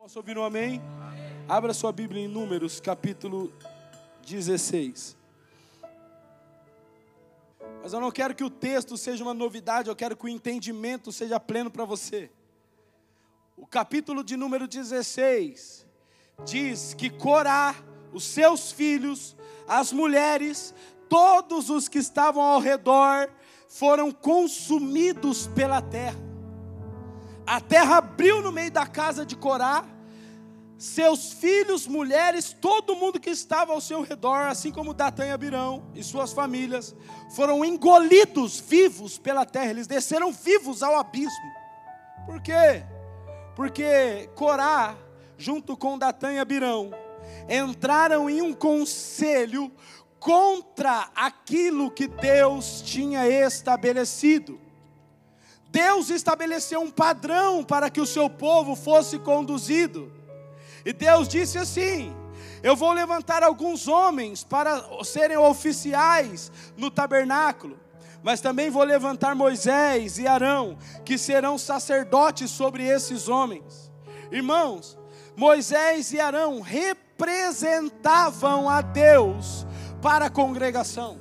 Posso ouvir um amém? Abra sua Bíblia em Números, capítulo 16. Mas eu não quero que o texto seja uma novidade, eu quero que o entendimento seja pleno para você. O capítulo de número 16 diz que Corá, os seus filhos, as mulheres, todos os que estavam ao redor foram consumidos pela terra. A terra abriu no meio da casa de Corá, seus filhos, mulheres, todo mundo que estava ao seu redor, assim como Datã e Abirão e suas famílias, foram engolidos vivos pela terra, eles desceram vivos ao abismo. Por quê? Porque Corá, junto com Datã e Abirão, entraram em um conselho contra aquilo que Deus tinha estabelecido. Deus estabeleceu um padrão para que o seu povo fosse conduzido. E Deus disse assim: eu vou levantar alguns homens para serem oficiais no tabernáculo, mas também vou levantar Moisés e Arão, que serão sacerdotes sobre esses homens. Irmãos, Moisés e Arão representavam a Deus para a congregação.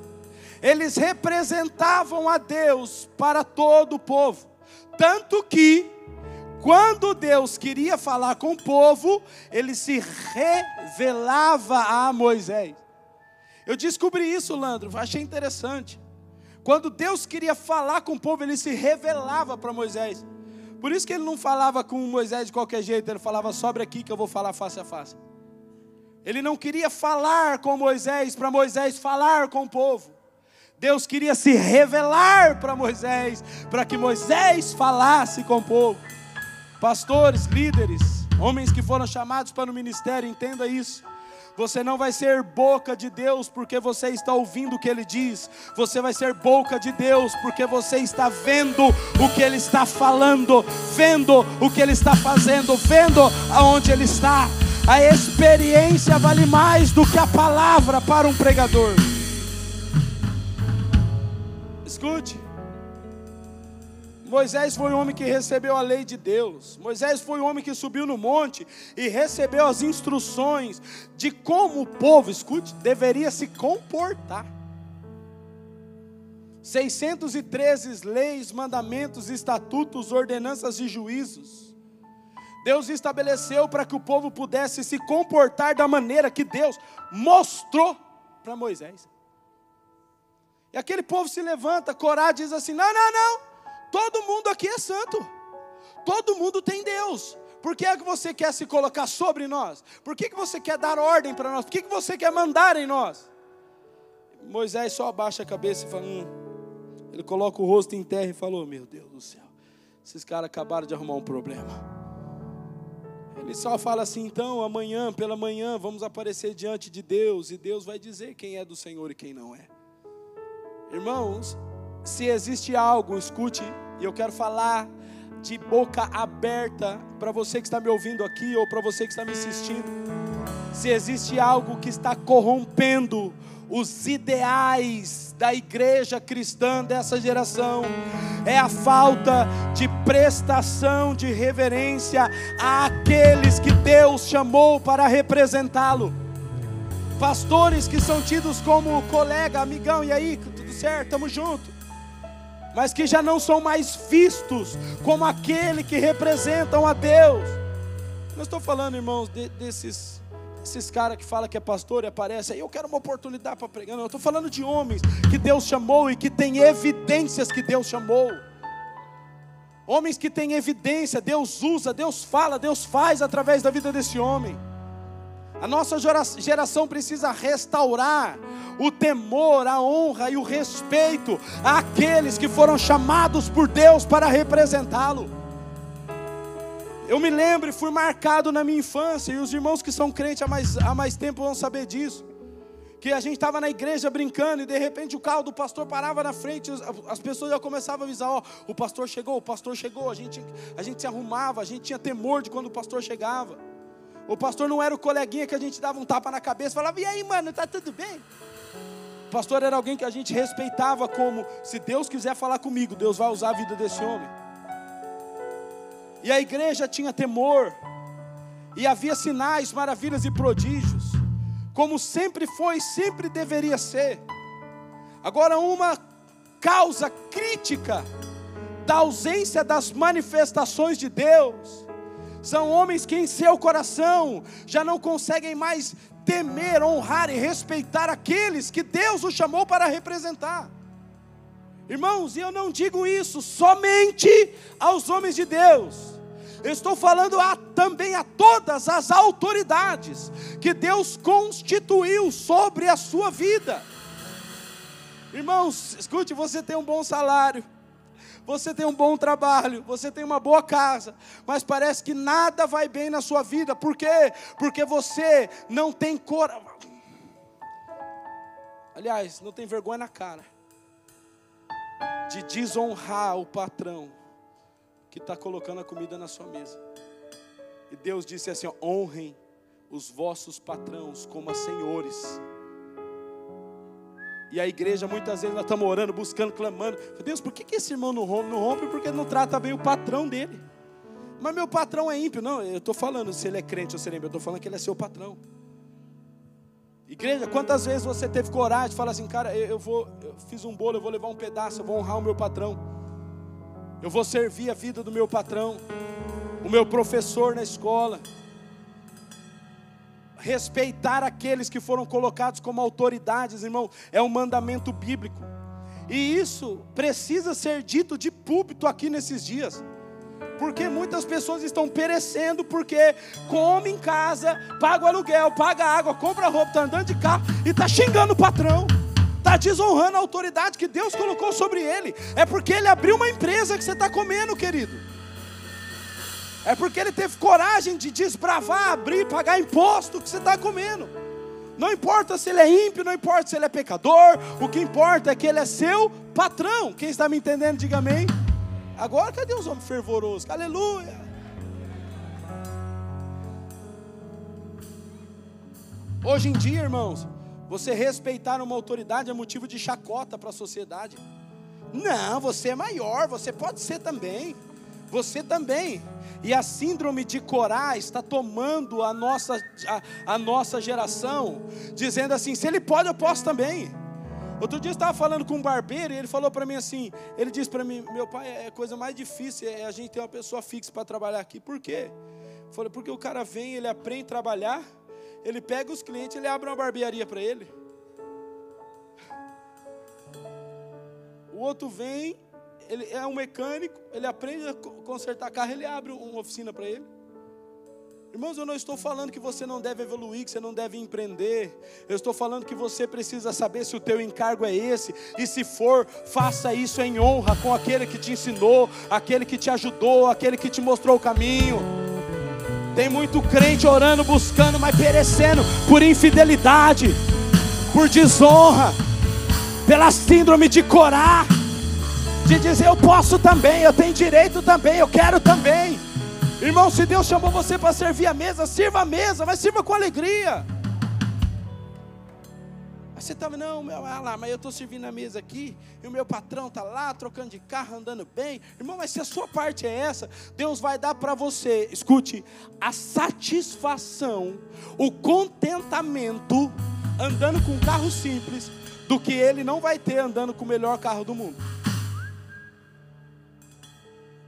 Eles representavam a Deus para todo o povo. Tanto que, quando Deus queria falar com o povo, ele se revelava a Moisés. Eu descobri isso, Landro, achei interessante. Quando Deus queria falar com o povo, ele se revelava para Moisés. Por isso que ele não falava com Moisés de qualquer jeito, ele falava: sobe aqui que eu vou falar face a face. Ele não queria falar com Moisés, para Moisés falar com o povo. Deus queria se revelar para Moisés, para que Moisés falasse com o povo. Pastores, líderes, homens que foram chamados para o ministério, entenda isso. Você não vai ser boca de Deus porque você está ouvindo o que Ele diz. Você vai ser boca de Deus porque você está vendo o que Ele está falando, vendo o que Ele está fazendo, vendo aonde Ele está. A experiência vale mais do que a palavra para um pregador. Escute. Moisés foi o homem que recebeu a lei de Deus. Moisés foi o homem que subiu no monte e recebeu as instruções de como o povo, escute, deveria se comportar. 613 leis, mandamentos, estatutos, ordenanças e juízos. Deus estabeleceu para que o povo pudesse se comportar da maneira que Deus mostrou para Moisés. E aquele povo se levanta, Corá diz assim: não, todo mundo aqui é santo, todo mundo tem Deus. Por que é que você quer se colocar sobre nós? Por que você quer dar ordem para nós? Por que você quer mandar em nós? Moisés só abaixa a cabeça e fala: Ele coloca o rosto em terra e falou: meu Deus do céu, esses caras acabaram de arrumar um problema. Ele só fala assim: então amanhã, pela manhã, vamos aparecer diante de Deus, e Deus vai dizer quem é do Senhor e quem não é. Irmãos, se existe algo, escute, e eu quero falar de boca aberta para você que está me ouvindo aqui ou para você que está me assistindo. Se existe algo que está corrompendo os ideais da igreja cristã dessa geração, é a falta de prestação de reverência àqueles que Deus chamou para representá-lo. Pastores que são tidos como colega, amigão, e aí, tudo certo, estamos juntos, mas que já não são mais vistos como aquele que representam a Deus. Não estou falando, irmãos, desses caras que falam que é pastor e aparece aí: eu quero uma oportunidade para pregar. Não, eu estou falando de homens que Deus chamou e que têm evidências que Deus chamou. Homens que têm evidência, Deus usa, Deus fala, Deus faz através da vida desse homem. A nossa geração precisa restaurar o temor, a honra e o respeito àqueles que foram chamados por Deus para representá-lo. Eu me lembro e fui marcado na minha infância, e os irmãos que são crentes há mais tempo vão saber disso, que a gente estava na igreja brincando e de repente o carro do pastor parava na frente, as pessoas já começavam a avisar: ó, o pastor chegou, a gente se arrumava, a gente tinha temor de quando o pastor chegava. O pastor não era o coleguinha que a gente dava um tapa na cabeça e falava: e aí, mano, tá tudo bem? O pastor era alguém que a gente respeitava como: se Deus quiser falar comigo, Deus vai usar a vida desse homem. E a igreja tinha temor. e havia sinais, maravilhas e prodígios, como sempre foi, sempre deveria ser. Agora, uma causa crítica da ausência das manifestações de Deus são homens que em seu coração já não conseguem mais temer, honrar e respeitar aqueles que Deus os chamou para representar. Irmãos, e eu não digo isso somente aos homens de Deus, eu estou falando também a todas as autoridades que Deus constituiu sobre a sua vida. Irmãos, escute, você tem um bom salário, você tem um bom trabalho, você tem uma boa casa, mas parece que nada vai bem na sua vida. Por quê? Porque você não tem coragem. Aliás, não tem vergonha na cara de desonrar o patrão que está colocando a comida na sua mesa. E Deus disse assim, ó, honrem os vossos patrões como a senhores. E a igreja, muitas vezes, nós estamos orando, buscando, clamando. Deus, por que esse irmão não rompe? Não rompe porque não trata bem o patrão dele. Mas meu patrão é ímpio. Não, eu estou falando se ele é crente ou se ele é ímpio. Eu estou falando que ele é seu patrão. Igreja, quantas vezes você teve coragem de falar assim, cara, eu fiz um bolo, eu vou levar um pedaço, eu vou honrar o meu patrão. Eu vou servir a vida do meu patrão, o meu professor na escola. Respeitar aqueles que foram colocados como autoridades, irmão, é um mandamento bíblico. E isso precisa ser dito de púlpito aqui nesses dias. Porque muitas pessoas estão perecendo porque come em casa, paga o aluguel, paga a água, compra roupa, está andando de carro e está xingando o patrão. Está desonrando a autoridade que Deus colocou sobre ele. É porque ele abriu uma empresa que você está comendo, querido. É porque ele teve coragem de desbravar, abrir, pagar imposto que você está comendo. Não importa se ele é ímpio, não importa se ele é pecador. O que importa é que ele é seu patrão. Quem está me entendendo, diga amém. Agora cadê os homens fervorosos? Aleluia. Hoje em dia, irmãos, você respeitar uma autoridade é motivo de chacota para a sociedade. Não, você é maior, você pode ser também. Você também. E a síndrome de Corá está tomando a nossa geração, dizendo assim, se ele pode, eu posso também. Outro dia eu estava falando com um barbeiro e ele falou para mim assim, ele disse para mim, meu pai, é a coisa mais difícil, é a gente ter uma pessoa fixa para trabalhar aqui. Por quê? Eu falei, porque o cara vem, ele aprende a trabalhar, ele pega os clientes, ele abre uma barbearia para ele. O outro vem, ele é um mecânico, ele aprende a consertar carro, ele abre uma oficina para ele. Irmãos, eu não estou falando que você não deve evoluir, que você não deve empreender. Eu estou falando que você precisa saber se o teu encargo é esse. E se for, faça isso em honra com aquele que te ensinou, aquele que te ajudou, aquele que te mostrou o caminho. Tem muito crente orando, buscando, mas perecendo por infidelidade, por desonra, pela síndrome de Corá, de dizer eu posso também, eu tenho direito também, eu quero também. Irmão, se Deus chamou você para servir a mesa, sirva a mesa, mas sirva com alegria. Mas você está, não, mas eu estou servindo a mesa aqui, e o meu patrão está lá, trocando de carro, andando bem. Irmão, mas se a sua parte é essa, Deus vai dar para você, escute, a satisfação, o contentamento, andando com um carro simples, do que ele não vai ter andando com o melhor carro do mundo.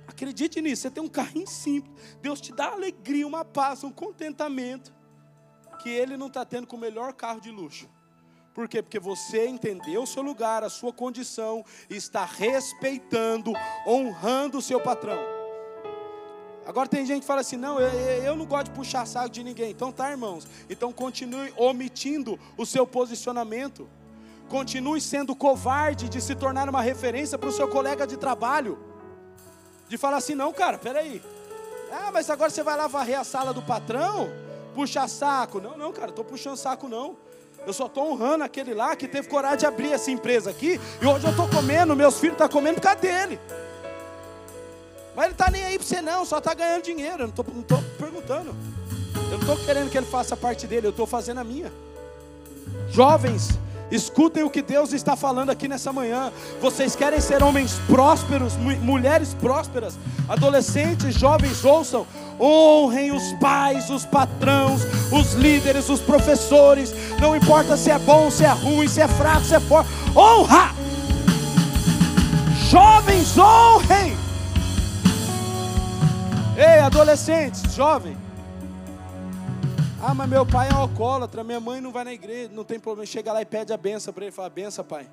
Acredite nisso, você tem um carrinho simples, Deus te dá alegria, uma paz, um contentamento, que ele não está tendo com o melhor carro de luxo. Por quê? Porque você entendeu o seu lugar, a sua condição, e está respeitando, honrando o seu patrão. Agora tem gente que fala assim, não, eu não gosto de puxar saco de ninguém. Então tá, irmãos, então continue omitindo o seu posicionamento, continue sendo covarde de se tornar uma referência para o seu colega de trabalho. De falar assim, não, cara, peraí. Ah, mas agora você vai lá varrer a sala do patrão? Puxar saco? Não, cara, estou puxando saco não. Eu só estou honrando aquele lá que teve coragem de abrir essa empresa aqui. E hoje eu estou comendo, meus filhos estão comendo por causa dele. Mas ele está nem aí para você não, só está ganhando dinheiro. Eu não estou perguntando. Eu não estou querendo que ele faça a parte dele, eu estou fazendo a minha. Jovens, escutem o que Deus está falando aqui nessa manhã. Vocês querem ser homens prósperos, mulheres prósperas, adolescentes, jovens, ouçam. Honrem os pais, os patrões, os líderes, os professores. Não importa se é bom, se é ruim, se é fraco, se é forte. Honra! Jovens, honrem! Ei, adolescentes, jovem. Ah, mas meu pai é alcoólatra, minha mãe não vai na igreja. Não tem problema, chega lá e pede a benção para ele. Fala, benção, pai.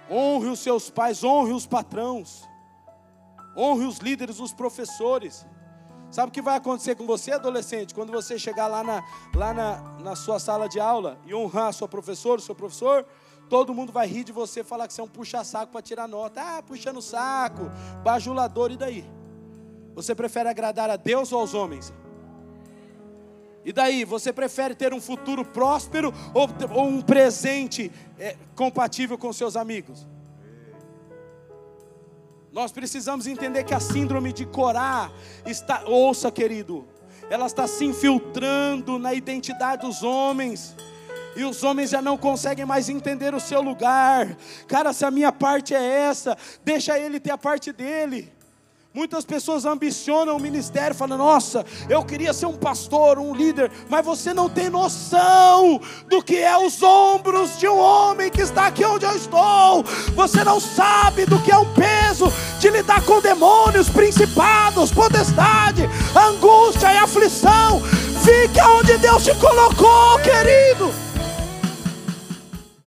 Honre os seus pais, honre os patrões. Honre os líderes, os professores. Sabe o que vai acontecer com você, adolescente? Quando você chegar lá na sua sala de aula e honrar a sua professora, o seu professor, todo mundo vai rir de você, falar que você é um puxa-saco para tirar nota. Ah, puxando o saco, bajulador, e daí? Você prefere agradar a Deus ou aos homens? E daí, você prefere ter um futuro próspero ou um presente compatível com seus amigos? Nós precisamos entender que a síndrome de Corá está, ouça querido, ela está se infiltrando na identidade dos homens. E os homens já não conseguem mais entender o seu lugar. Cara, se a minha parte é essa, deixa ele ter a parte dele. Muitas pessoas ambicionam o ministério, falando, nossa, eu queria ser um pastor, um líder, mas você não tem noção do que é os ombros de um homem que está aqui onde eu estou. Você não sabe do que é um peso de lidar com demônios, principados, potestade, angústia e aflição. Fique onde Deus te colocou, querido.